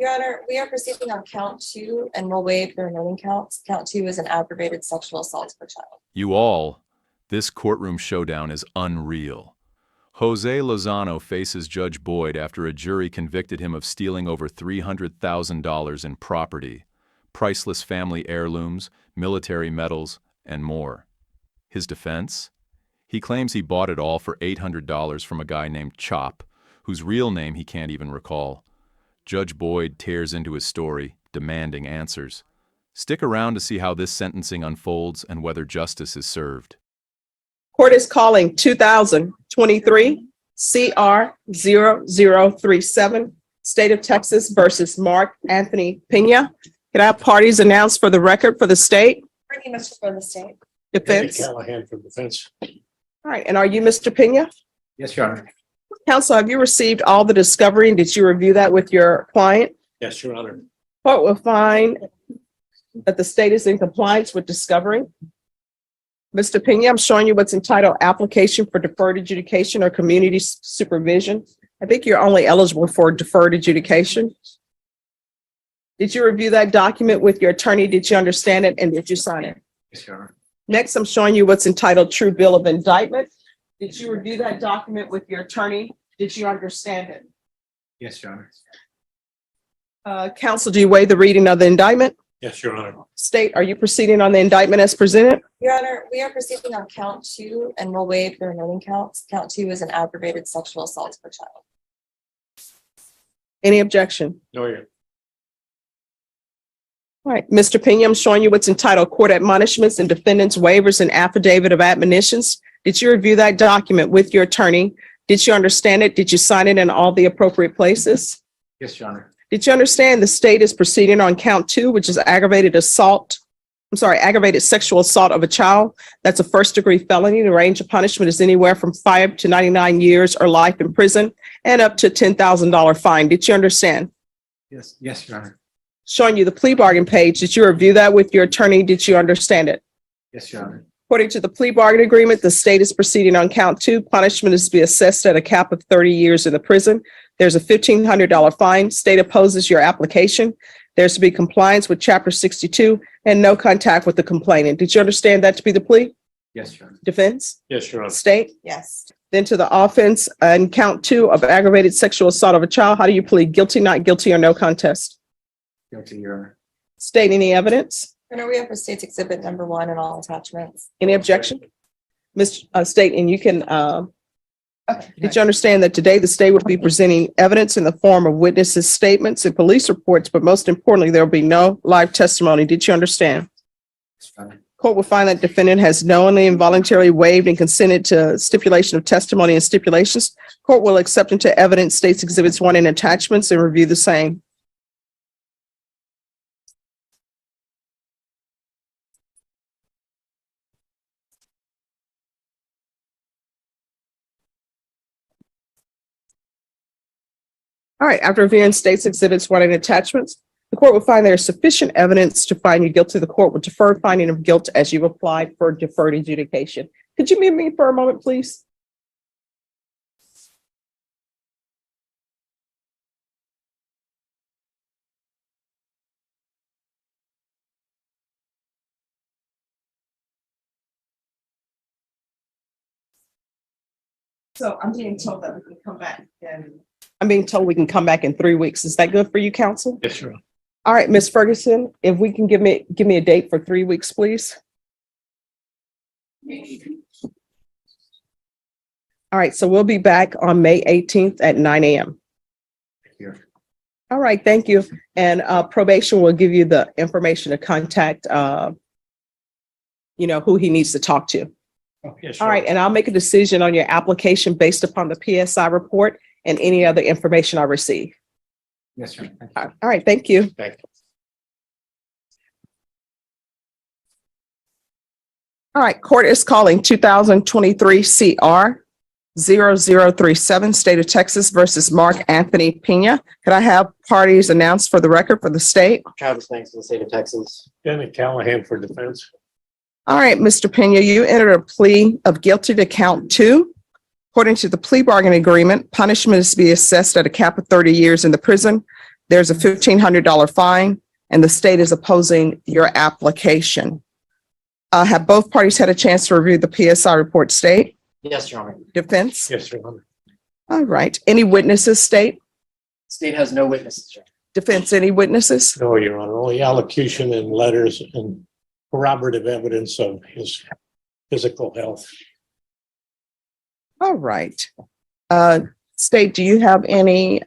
Your Honor, we are proceeding on count 2 and will waive the remaining counts. Count 2 is an aggravated sexual assault of a child. You all, this courtroom showdown is unreal. Jose Lozano faces Judge Boyd after a jury convicted him of stealing over $300,000 in property, priceless family heirlooms, military medals, and more. His defense? He claims he bought it all for $800 from a guy named Chop, whose real name he can't even recall. Judge Boyd tears into his story, demanding answers. Stick around to see how this sentencing unfolds and whether justice is served. Court is calling 2023 CR 0037, State of Texas versus Mark Anthony Peña. Can I have parties announced for the record for the state? Pretty much for the state. Defense. Callahan for defense. All right, and are you Mr. Peña? Yes, Your Honor. Counsel, have you received all the discovery and did you review that with your client? Yes, Your Honor. Court will find that the state is in compliance with discovery. Mr. Peña, I'm showing you what's entitled application for deferred adjudication or community supervision. I think you're only eligible for deferred adjudication. Did you review that document with your attorney? Did you understand it and did you sign it? Yes, Your Honor. Next, I'm showing you what's entitled true bill of indictment. Did you review that document with your attorney? Did you understand it? Yes, Your Honor. Counsel, do you waive the reading of the indictment? Yes, Your Honor. State, are you proceeding on the indictment as presented? Your Honor, we are proceeding on count 2 and will waive the remaining counts. Count 2 is an aggravated sexual assault of a child. Any objection? No, Your Honor. All right, Mr. Peña, I'm showing you what's entitled court admonishments and defendants waivers and affidavit of admonitions. Did you review that document with your attorney? Did you understand it? Did you sign it in all the appropriate places? Yes, Your Honor. Did you understand the state is proceeding on count 2, which is aggravated sexual assault of a child? That's a first-degree felony. The range of punishment is anywhere from 5 to 99 years or life in prison and up to $10,000 fine. Did you understand? Yes, Your Honor. Showing you the plea bargain page. Did you review that with your attorney? Did you understand it? Yes, Your Honor. According to the plea bargain agreement, the state is proceeding on count 2. Punishment is to be assessed at a cap of 30 years in the prison. There's a $1,500 fine. State opposes your application. There's to be compliance with Chapter 62 and no contact with the complainant. Did you understand that to be the plea? Yes, Your Honor. Defense? Yes, Your Honor. State? Yes. Then to the offense and count 2 of aggravated sexual assault of a child. How do you plead? Guilty, not guilty, or no contest? Guilty, Your Honor. State, any evidence? Your Honor, we have for state's exhibit number 1 and all attachments. Any objection? Mr. State, and you can, did you understand that today the state will be presenting evidence in the form of witnesses' statements and police reports, but most importantly, there will be no live testimony. Did you understand? Yes, Your Honor. Court will find that defendant has knowingly and voluntarily waived and consented to stipulation of testimony and stipulations. Court will accept into evidence state's exhibits 1 and attachments and review the same. All right, after reviewing state's exhibits 1 and attachments, the court will find there is sufficient evidence to find you guilty. The court will defer finding of guilt as you applied for deferred adjudication. Could you mute me for a moment, please? So I'm being told that we can come back and I'm being told we can come back in 3 weeks. Is that good for you, counsel? Yes, Your Honor. All right, Ms. Ferguson, if we can give me a date for 3 weeks, please. All right, so we'll be back on May 18th at 9 a.m. Here. All right, thank you. And probation will give you the information to contact, who he needs to talk to. Oh, yes, All Your right, and I'll make a decision on your application based upon the PSI report and any other information I receive. Yes, Your Honor. All right, thank you. Thank you. All right, court is calling 2023 CR 0037, State of Texas versus Mark Anthony Peña. Could I have parties announced for the record for the state? Travis Banks for the state of Texas. Anthony Callahan for defense. All right, Mr. Peña, you entered a plea of guilty to count 2. According to the plea bargain agreement, punishment is to be assessed at a cap of 30 years in the prison. There's a $1,500 fine, and the state is opposing your application. Have both parties had a chance to review the PSI report, state, Yes, Your Honor. defense? Yes, Your Honor. All right. Any witnesses, state, State has no witnesses, Your Honor. defense, any witnesses? No, Your Honor, only allocution and letters and corroborative evidence of his physical health. All right. State, do you have any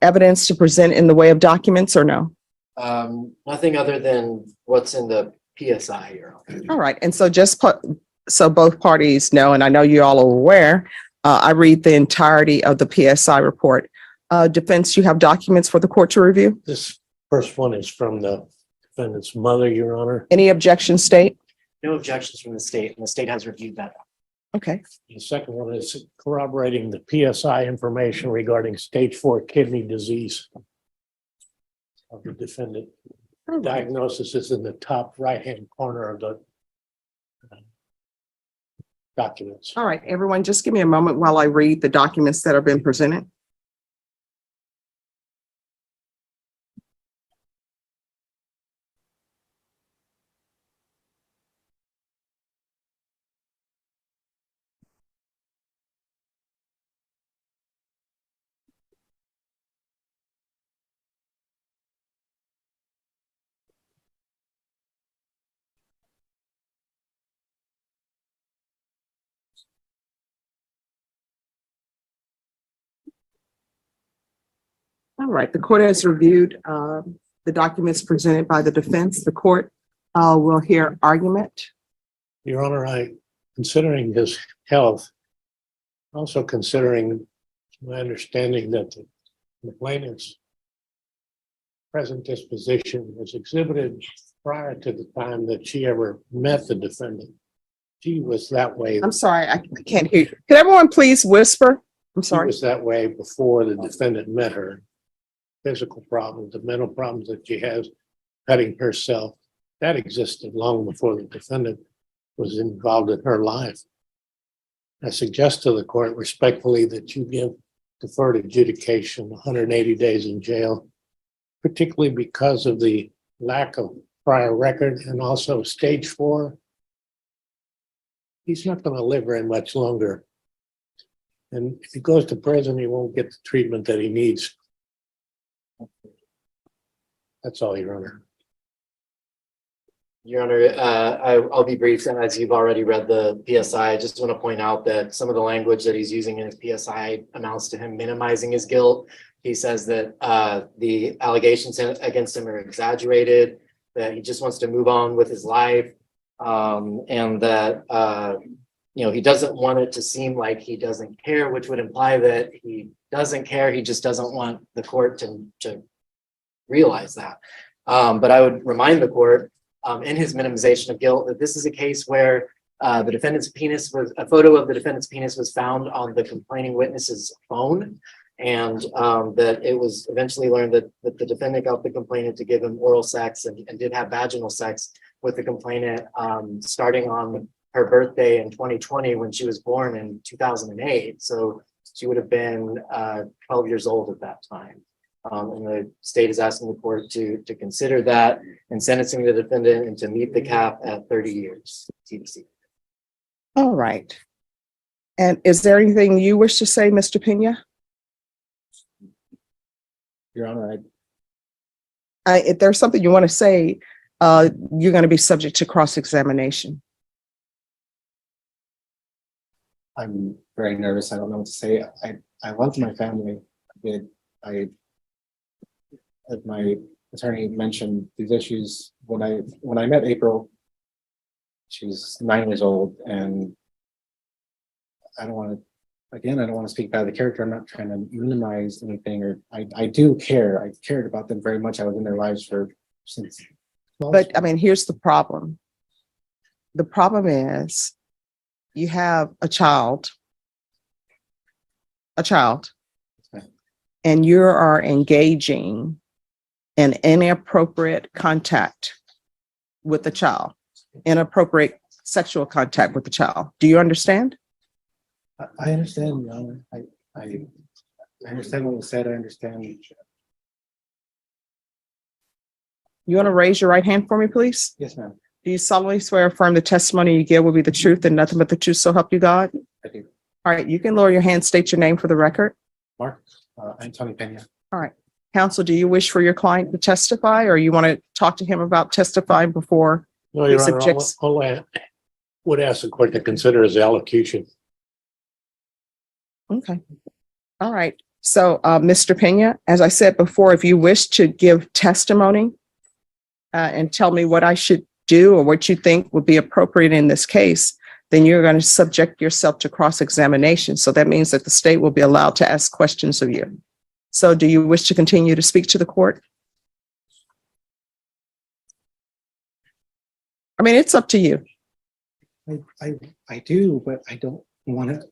evidence to present in the way of documents or no? Nothing other than what's in the PSI, Your Honor. All right. And so so both parties know, and I know you all are aware, I read the entirety of the PSI report. Defense, you have documents for the court to review? This first one is from the defendant's mother, Your Honor. Any objection, state? No objections from the state, and the state has reviewed that. Okay. The second one is corroborating the PSI information regarding stage 4 kidney disease of the defendant. Diagnosis is in the top right-hand corner of the documents. All right, everyone, just give me a moment while I read the documents that have been presented. All right, the court has reviewed the documents presented by the defense. The court will hear argument. Your Honor, considering his health, also considering my understanding that the complainant's present disposition was exhibited prior to the time that she ever met the defendant. She was that way. I'm sorry, I can't hear you. Could everyone please whisper? I'm She sorry. was that way before the defendant met her. Physical problems, the mental problems that she has, cutting herself, that existed long before the defendant was involved in her life. I suggest to the court respectfully that you give deferred adjudication 180 days in jail, particularly because of the lack of prior record and also stage 4. He's not going to live very much longer. And if he goes to prison, he won't get the treatment that he needs. That's all, Your Honor. Your Honor, I'll be brief, and as you've already read the PSI, I just want to point out that some of the language that he's using in his PSI amounts to him minimizing his guilt. He says that the allegations against him are exaggerated, that he just wants to move on with his life, and that he doesn't want it to seem like he doesn't care, which would imply that he doesn't care. He just doesn't want the court to realize that. But I would remind the court in his minimization of guilt that this is a case where the defendant's penis a photo of the defendant's penis was found on the complaining witness's phone, and that it was eventually learned that the defendant got the complainant to give him oral sex and did have vaginal sex with the complainant starting on her birthday in 2020 when she was born in 2008. So she would have been 12 years old at that time. And the state is asking the court to consider that and sentencing the defendant and to meet the cap at 30 years. TBC. All right. And is there anything you wish to say, Mr. Peña? Your Honor, If there's something you want to say, you're going to be subject to cross-examination. I'm very nervous. I don't know what to say. I loved my family. As my attorney mentioned, these issues, when I met April, she was 9 years old, and I don't want to speak bad of the character. I'm not trying to minimize anything, or I do care. I cared about them very much. I was in their lives since. But I mean, here's the problem. The problem is you have a child, and you are engaging in inappropriate contact with the child, inappropriate sexual contact with the child. Do you understand? I understand, Your Honor. I understand what was said. I understand You want to raise your right hand for me, please? Yes, ma'am. Do you solemnly swear or affirm the testimony you give will be the truth and nothing but the truth, so help you God? I do. All right, you can lower your hand, state your name for the record. Mark, Anthony Peña. Counsel, do you wish for your client to testify, or you want to talk to him about testifying before? No, Your He Honor, subjects- all I would ask the court to consider his allocution. Okay. All right. So, Mr. Peña, as I said before, if you wish to give testimony and tell me what I should do or what you think would be appropriate in this case, then you're going to subject yourself to cross-examination. So that means that the state will be allowed to ask questions of you. So do you wish to continue to speak to the court? I mean, it's up to you. I do, but I don't want to.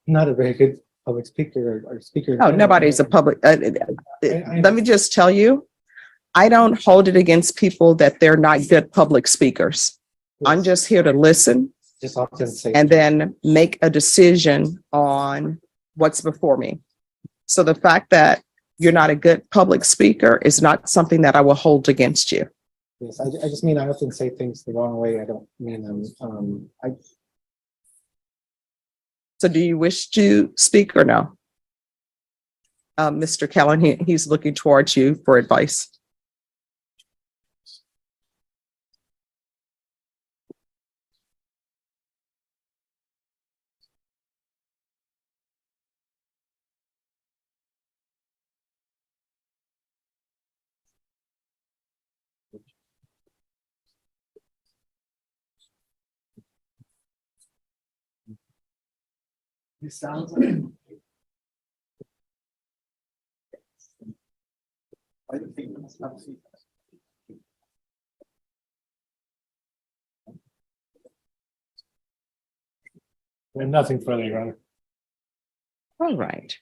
Not a very good public speaker or speaker. Oh, nobody's a public. Let me just tell you, I don't hold it against people that they're not good public speakers. I'm just here to listen Just often say. and then make a decision on what's before me. So the fact that you're not a good public speaker is not something that I will hold against you. Yes, I just mean I often say things the wrong way. I don't mean them. So do you wish to speak or no? Mr. Kellen, he's looking towards you for advice. It sounds like. We have nothing further, Your Honor. All right.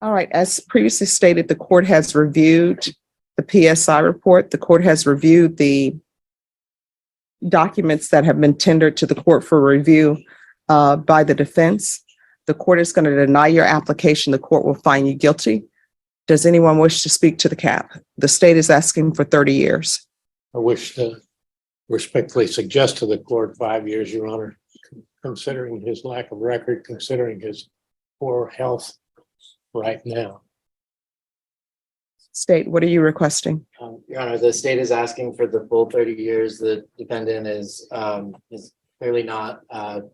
All right, as previously stated, the court has reviewed the PSI report. The court has reviewed the documents that have been tendered to the court for review by the defense. The court is going to deny your application. The court will find you guilty. Does anyone wish to speak to the cap? The state is asking for 30 years. I wish to respectfully suggest to the court 5 years, Your Honor, considering his lack of record, considering his poor health right now. State, what are you requesting? Your Honor, the state is asking for the full 30 years. The defendant is clearly not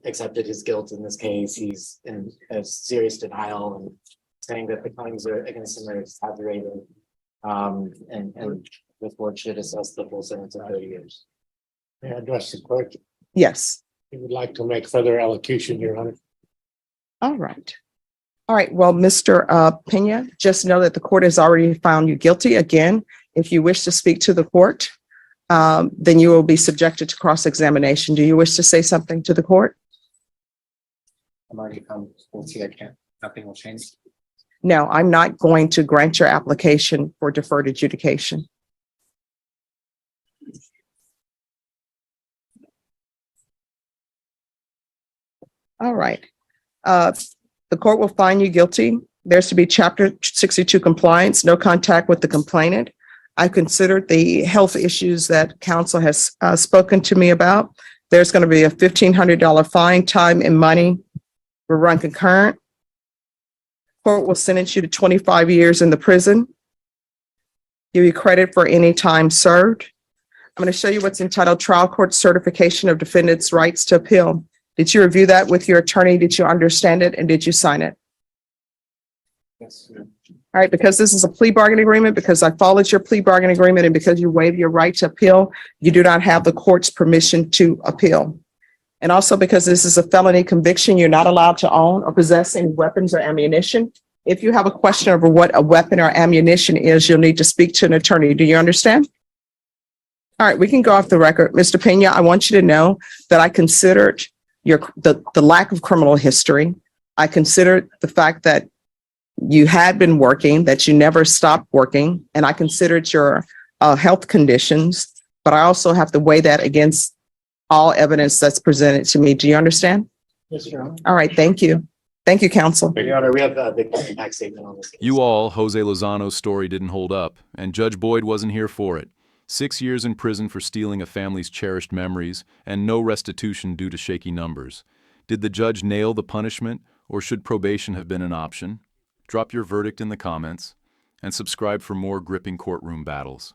accepted his guilt in this case. He's in a serious denial and saying that the claims against him are exaggerated. And the court should assess the full sentence of 30 years. May I address the court? Yes. He would like to make further allocution, Your Honor. All right. All right. Well, Mr. Peña, just know that the court has already found you guilty. Again, if you wish to speak to the court, then you will be subjected to cross-examination. Do you wish to say something to the court? I'm already come. We'll see. I can't. Nothing will change. No, I'm not going to grant your application for deferred adjudication. All right. The court will find you guilty. There's to be Chapter 62 compliance, no contact with the complainant. I considered the health issues that counsel has spoken to me about. There's going to be a $1,500 fine, time and money will run concurrent. Court will sentence you to 25 years in the prison. Give you credit for any time served. I'm going to show you what's entitled Trial Court Certification of Defendant's Rights to Appeal. Did you review that with your attorney? Did you understand it? And did you sign it? Yes. All right, because this is a plea bargaining agreement, because I followed your plea bargaining agreement, and because you waived your right to appeal, you do not have the court's permission to appeal. And also because this is a felony conviction, you're not allowed to own or possess any weapons or ammunition. If you have a question over what a weapon or ammunition is, you'll need to speak to an attorney. Do you understand? All right, we can go off the record. Mr. Peña, I want you to know that I considered the lack of criminal history. I considered the fact that you had been working, that you never stopped working, and I considered your health conditions, but I also have to weigh that against all evidence that's presented to me. Do you understand? Yes, Your Honor. All right, thank you. Thank you, counsel. Your Honor, we have a victim impact statement on this case. You all, Jose Lozano's story didn't hold up, and Judge Boyd wasn't here for it. 6 years in prison for stealing a family's cherished memories, and no restitution due to shaky numbers. Did the judge nail the punishment, or should probation have been an option? Drop your verdict in the comments, and subscribe for more gripping courtroom battles.